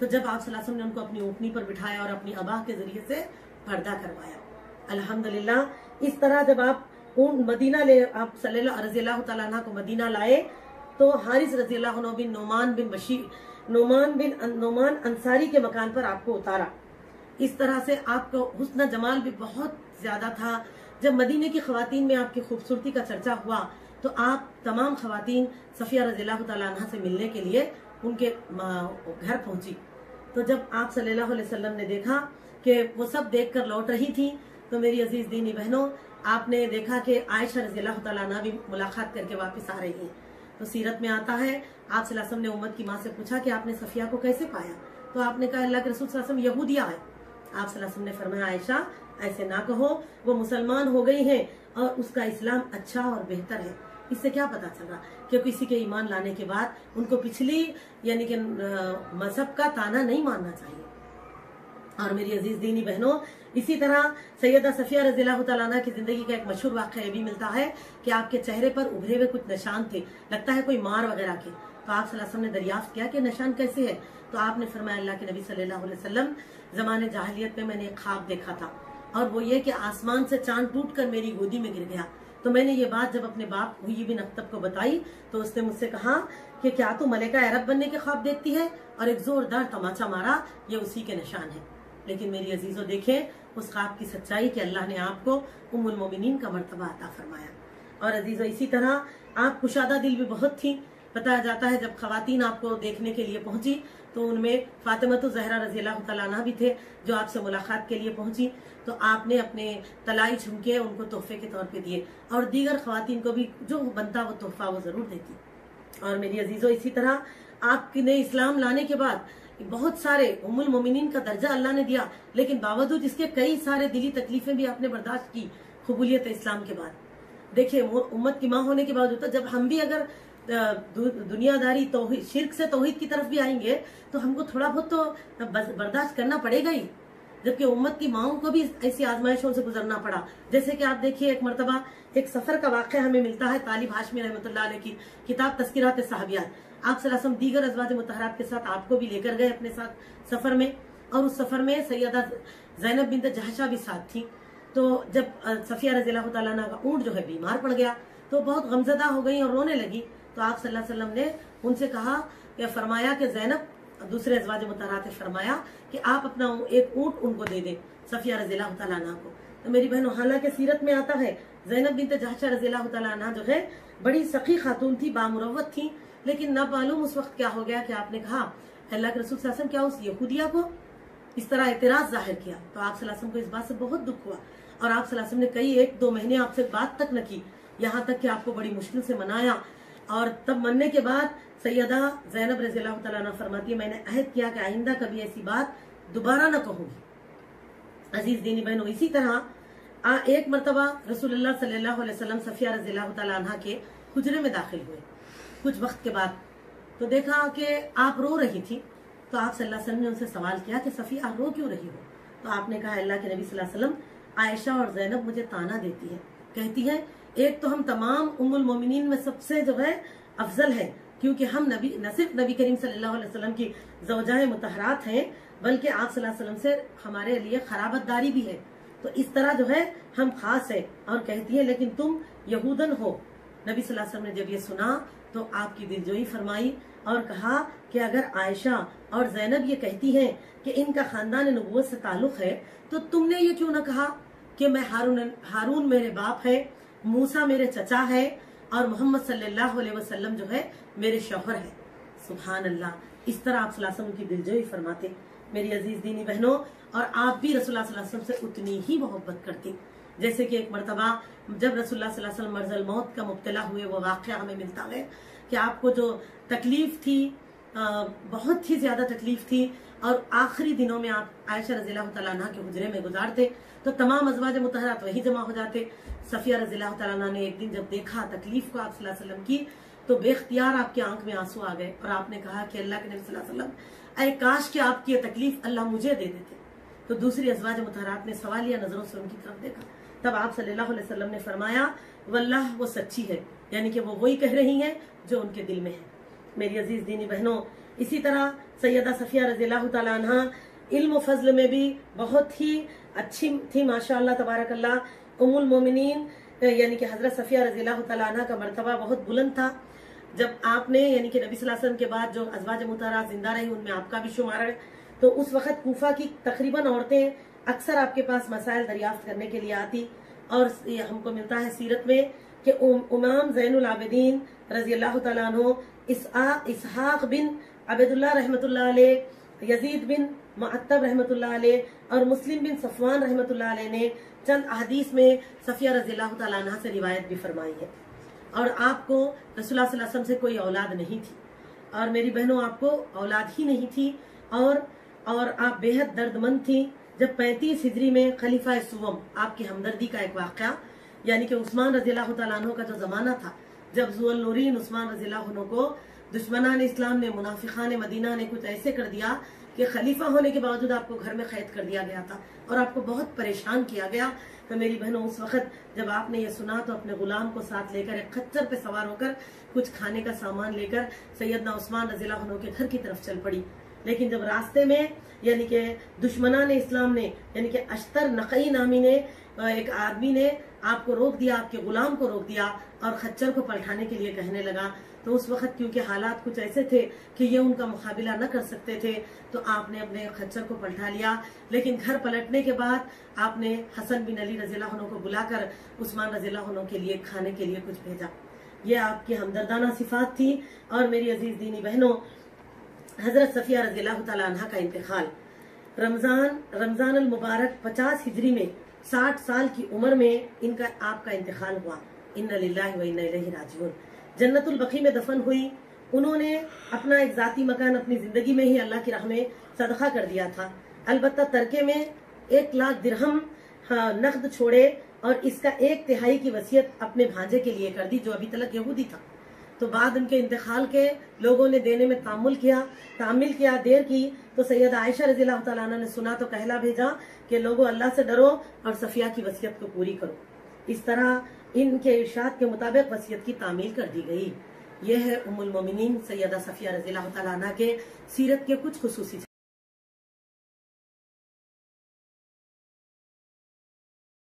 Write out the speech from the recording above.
تو جب آپ صلی اللہ علیہ وسلم نے ان کو اپنی اونٹنی پر بٹھایا اور اپنی ابا کے ذریعے سے پردہ کروایا. الحمدللہ اس طرح جب آپ مدینہ آپ صلی اللہ رضی اللہ تعالیٰ عنہ کو مدینہ لائے تو حارث رضی اللہ عنہ بن نعمان انصاری کے مکان پر آپ کو اتارا. اس طرح سے آپ کو حسن جمال بھی بہت زیادہ تھا. جب مدینے کی خواتین میں آپ کی خوبصورتی کا چرچا ہوا تو آپ تمام خواتین صفیہ رضی اللہ تعالیٰ عنہ سے ملنے کے لیے ان کے گھر پہنچی. تو جب آپ صلی اللہ علیہ وسلم نے دیکھا کہ وہ سب دیکھ کر لوٹ رہی تھی تو میری عزیز دینی بہنوں آپ نے دیکھا کہ عائشہ رضی اللہ تعالیٰ عنہ بھی ملاقات کر کے واپس آ رہی ہیں. تو سیرت میں آتا ہے آپ صلی اللہ علیہ وسلم نے امت کی ماں سے پوچھا کہ آپ نے صفیہ کو کیسے پایا؟ تو آپ نے کہا اللہ کے رسول صلی اللہ علیہ وسلم یہودیہ ہے. آپ صلی اللہ علیہ وسلم نے فرمایا عائشہ ایسے نہ کہو، وہ مسلمان ہو گئی ہیں اور اس کا اسلام اچھا اور بہتر ہے. اس سے کیا پتا چل رہا کہ کسی کے ایمان لانے کے بعد ان کو پچھلی یعنی کہ مذہب کا تانا نہیں ماننا چاہیے. اور میری عزیز دینی بہنوں اسی طرح سیدہ صفیہ رضی اللہ تعالیٰ عنہ کی زندگی کا ایک مشہور واقعہ یہ بھی ملتا ہے کہ آپ کے چہرے پر ابھرے ہوئے کچھ نشان تھے، لگتا ہے کوئی مار وغیرہ کے. تو آپ صلی اللہ علیہ وسلم نے دریافت کیا کہ نشان کیسے ہے؟ تو آپ نے فرمایا اللہ کے نبی صلی اللہ علیہ وسلم زمانے جاہلیت میں نے ایک خواب دیکھا تھا اور وہ یہ کہ آسمان سے چاند ٹوٹ کر میری گودی میں گر گیا. تو میں نے یہ بات جب اپنے باپ ہوئی بن اخطب کو بتائی تو اس نے مجھ سے کہا کہ کیا تو ملکہ عرب بننے کے خواب دیکھتی ہے؟ اور ایک زوردار تماچا مارا، یہ اسی کے نشان ہے. لیکن میری عزیزوں دیکھیں اس خواب کی سچائی کہ اللہ نے آپ کو ام المومنین کا مرتبہ عطا فرمایا. اور عزیزوں اسی طرح آپ کشادہ دل بھی بہت تھی. بتایا جاتا ہے جب خواتین آپ کو دیکھنے کے لیے پہنچی تو ان میں فاطمہ زہرا رضی اللہ تعالیٰ عنہ بھی تھے جو آپ سے ملاقات کے لیے پہنچی. تو آپ نے اپنے طلائی جھمکے ان کو تحفے کے طور پہ دیے اور دیگر خواتین کو بھی جو بنتا وہ تحفہ وہ ضرور دیتی. اور میری عزیزوں اسی طرح آپ نے اسلام لانے کے بعد بہت سارے ام المومنین کا درجہ اللہ نے دیا، لیکن باوجود اس کے کئی سارے دلی تکلیفیں بھی آپ نے برداشت کی قبولیت اسلام کے بعد. دیکھیں امت کی ماں ہونے کے باوجود جب ہم بھی اگر دنیا داری توحید شرک سے توحید کی طرف بھی آئیں گے تو ہم کو تھوڑا بہت تو برداشت کرنا پڑے گا ہی، جبکہ امت کی ماؤں کو بھی ایسی آزمائشوں سے گزرنا پڑا. جیسے کہ آپ دیکھیے ایک مرتبہ ایک سفر کا واقعہ ہمیں ملتا ہے طالب ہاشمی رحمۃ اللہ علیہ کی کتاب تذکرات صحابیات. آپ صلی اللہ علیہ وسلم دیگر ازواج مطہرات کے ساتھ آپ کو بھی لے کر گئے اپنے ساتھ سفر میں، اور اس سفر میں سیدہ زینب بنت جہشہ بھی ساتھ تھی. تو جب صفیہ رضی اللہ تعالیٰ عنہ کا اونٹ جو ہے بیمار پڑ گیا تو بہت غمزدہ ہو گئی اور رونے لگی. تو آپ صلی اللہ علیہ وسلم نے ان سے کہا کہ فرمایا کہ زینب، دوسرے ازواج مطہرات نے فرمایا کہ آپ اپنا ایک اونٹ ان کو دے دیں صفیہ رضی اللہ تعالیٰ عنہ کو. تو میری بہنوں حالانکہ سیرت میں آتا ہے زینب بنت جہشہ رضی اللہ تعالیٰ عنہ جو ہے بڑی سخی خاتون تھی، بامروت تھی، لیکن نہ معلوم اس وقت کیا ہو گیا کہ آپ نے کہا اللہ کے رسول صلی اللہ علیہ وسلم کیا اس یہودیہ کو اس طرح اعتراض ظاہر کیا. تو آپ صلی اللہ علیہ وسلم کو اس بات سے بہت دکھ ہوا اور آپ صلی اللہ علیہ وسلم نے کئی 1-2 مہینے آپ سے بات تک نہ کی، یہاں تک کہ آپ کو بڑی مشکل سے منایا. اور تب مننے کے بعد سیدہ زینب رضی اللہ تعالیٰ عنہ فرماتی ہے میں نے عہد کیا کہ آئندہ کبھی ایسی بات دوبارہ نہ کہوں گی. عزیز دینی بہنوں اسی طرح ایک مرتبہ رسول اللہ صلی اللہ علیہ وسلم صفیہ رضی اللہ تعالیٰ عنہ کے حجرے میں داخل ہوئے کچھ وقت کے بعد. تو دیکھا کہ آپ رو رہی تھی. تو آپ صلی اللہ علیہ وسلم نے ان سے سوال کیا کہ صفیہ آپ رو کیوں رہی ہو؟ تو آپ نے کہا اللہ کے نبی صلی اللہ علیہ وسلم عائشہ اور زینب مجھے تانا دیتی ہے، کہتی ہے ایک تو ہم تمام ام المومنین میں سب سے جو ہے افضل ہے کیونکہ ہم نہ صرف نبی کریم صلی اللہ علیہ وسلم کی زوجائے مطہرات ہیں بلکہ آپ صلی اللہ علیہ وسلم سے ہمارے لیے خرابت داری بھی ہے، تو اس طرح جو ہے ہم خاص ہے. اور کہتی ہے لیکن تم یہودن ہو. نبی صلی اللہ علیہ وسلم نے جب یہ سنا تو آپ کی دلجوئی فرمائی اور کہا کہ اگر عائشہ اور زینب یہ کہتی ہیں کہ ان کا خاندان نبوت سے تعلق ہے تو تم نے یہ کیوں نہ کہا کہ میں ہارون میرے باپ ہے، موسیٰ میرے چچا ہے اور محمد صلی اللہ علیہ وسلم جو ہے میرے شوہر ہے. سبحان اللہ. اس طرح آپ صلی اللہ علیہ وسلم کی دلجوئی فرماتے. میری عزیز دینی بہنوں اور آپ بھی رسول اللہ صلی اللہ علیہ وسلم سے اتنی ہی محبت کرتی. جیسے کہ ایک مرتبہ جب رسول اللہ صلی اللہ علیہ وسلم مرض الموت کا مبتلا ہوئے وہ واقعہ ہمیں ملتا ہے کہ آپ کو جو تکلیف تھی بہت ہی زیادہ تکلیف تھی اور آخری دنوں میں آپ عائشہ رضی اللہ تعالیٰ عنہ کے حجرے میں گزارتے تو تمام ازواج مطہرات وہی جمع ہو جاتے. صفیہ رضی اللہ تعالیٰ عنہ نے ایک دن جب دیکھا تکلیف کو آپ صلی اللہ علیہ وسلم کی تو بے اختیار آپ کی آنکھ میں آنسو آ گئے اور آپ نے کہا کہ اللہ کے نبی صلی اللہ علیہ وسلم اے کاش کہ آپ کی یہ تکلیف اللہ مجھے دے دیتے. تو دوسری ازواج مطہرات نے سوالیہ نظروں سے ان کی طرف دیکھا. تب آپ صلی اللہ علیہ وسلم نے فرمایا واللہ وہ سچی ہے، یعنی کہ وہ وہی کہہ رہی ہیں جو ان کے دل میں ہے. میری عزیز دینی بہنوں اسی طرح سیدہ صفیہ رضی اللہ تعالیٰ عنہ علم و فضل میں بھی بہت ہی اچھی تھی ماشاءاللہ تبارک اللہ۔ ام المومنین یعنی کہ حضرت صفیہ رضی اللہ تعالیٰ عنہ کا مرتبہ بہت بلند تھا۔ جب آپ نے یعنی کہ نبی صلی اللہ علیہ وسلم کے بعد جو ازواج مطہرات زندہ رہی ان میں آپ کا بھی شمار ہے، تو اس وقت کوفہ کی تقریباً عورتیں اکثر آپ کے پاس مسائل دریافت کرنے کے لیے آتی، اور ہم کو ملتا ہے سیرت میں کہ امام زین العابدین رضی اللہ تعالیٰ عنہ اسحاق بن عبداللہ رحمۃ اللہ علیہ، یزید بن معتب رحمۃ اللہ علیہ اور مسلم بن صفوان رحمۃ اللہ علیہ نے چند احادیث میں صفیہ رضی اللہ تعالیٰ عنہ سے روایت بھی فرمائی ہے۔ اور آپ کو رسول اللہ صلی اللہ علیہ وسلم سے کوئی اولاد نہیں تھی، اور میری بہنوں آپ کو اولاد ہی نہیں تھی، اور آپ بے حد درد مند تھی جب 35 ہجری میں خلیفہ سوم آپ کی ہمدردی کا ایک واقعہ، یعنی کہ عثمان رضی اللہ تعالیٰ عنہ کا جو زمانہ تھا، جب ذو النورین عثمان رضی اللہ عنہ کو دشمنان اسلام نے، منافقان مدینہ نے کچھ ایسے کر دیا کہ خلیفہ ہونے کے باوجود آپ کو گھر میں قید کر دیا گیا تھا اور آپ کو بہت پریشان کیا گیا۔ تو میری بہنوں اس وقت جب آپ نے یہ سنا تو اپنے غلام کو ساتھ لے کر ایک خچر پہ سوار ہو کر کچھ کھانے کا سامان لے کر سیدنا عثمان رضی اللہ عنہ کے گھر کی طرف چل پڑی۔ لیکن جب راستے میں یعنی کہ دشمنان اسلام نے یعنی کہ اشتر نقی نامی نے ایک آدمی نے آپ کو روک دیا، آپ کے غلام کو روک دیا اور خچر کو پلٹانے کے لیے کہنے لگا، تو اس وقت کیونکہ حالات کچھ ایسے تھے کہ یہ ان کا مقابلہ نہ کر سکتے تھے، تو آپ نے اپنے خچر کو پلٹا لیا۔ لیکن گھر پلٹنے کے بعد آپ نے حسن بن علی رضی اللہ عنہ کو بلا کر عثمان رضی اللہ عنہ کے لیے کھانے کے لیے کچھ بھیجا۔ یہ آپ کی ہمدردانہ صفات تھی۔ اور میری عزیز دینی بہنوں، حضرت صفیہ رضی اللہ تعالیٰ عنہ کا انتقال رمضان المبارک 50 ہجری میں 60 سال کی عمر میں آپ کا انتقال ہوا۔ انا للہ و انا الیہ راجعون۔ جنت البقیع میں دفن ہوئی۔ انہوں نے اپنا ایک ذاتی مکان اپنی زندگی میں ہی اللہ کی راہ میں صدقہ کر دیا تھا، البتہ ترکے میں 1 لاکھ درہم نقد چھوڑے اور اس کا 1/3 کی وصیت اپنے بھانجے کے لیے کر دی جو ابھی تلک یہودی تھا۔ تو بعد ان کے انتقال کے لوگوں نے دینے میں تعامل کیا، دیر کی، تو سیدہ عائشہ رضی اللہ تعالیٰ عنہ نے سنا تو کہلا بھیجا کہ لوگوں اللہ سے ڈرو اور صفیہ کی وصیت کو پوری کرو۔ اس طرح ان کے ارشاد کے مطابق وصیت کی تعمیل کر دی گئی۔ یہ ہے ام المومنین سیدہ صفیہ رضی اللہ تعالیٰ عنہ کے سیرت کے کچھ خصوصی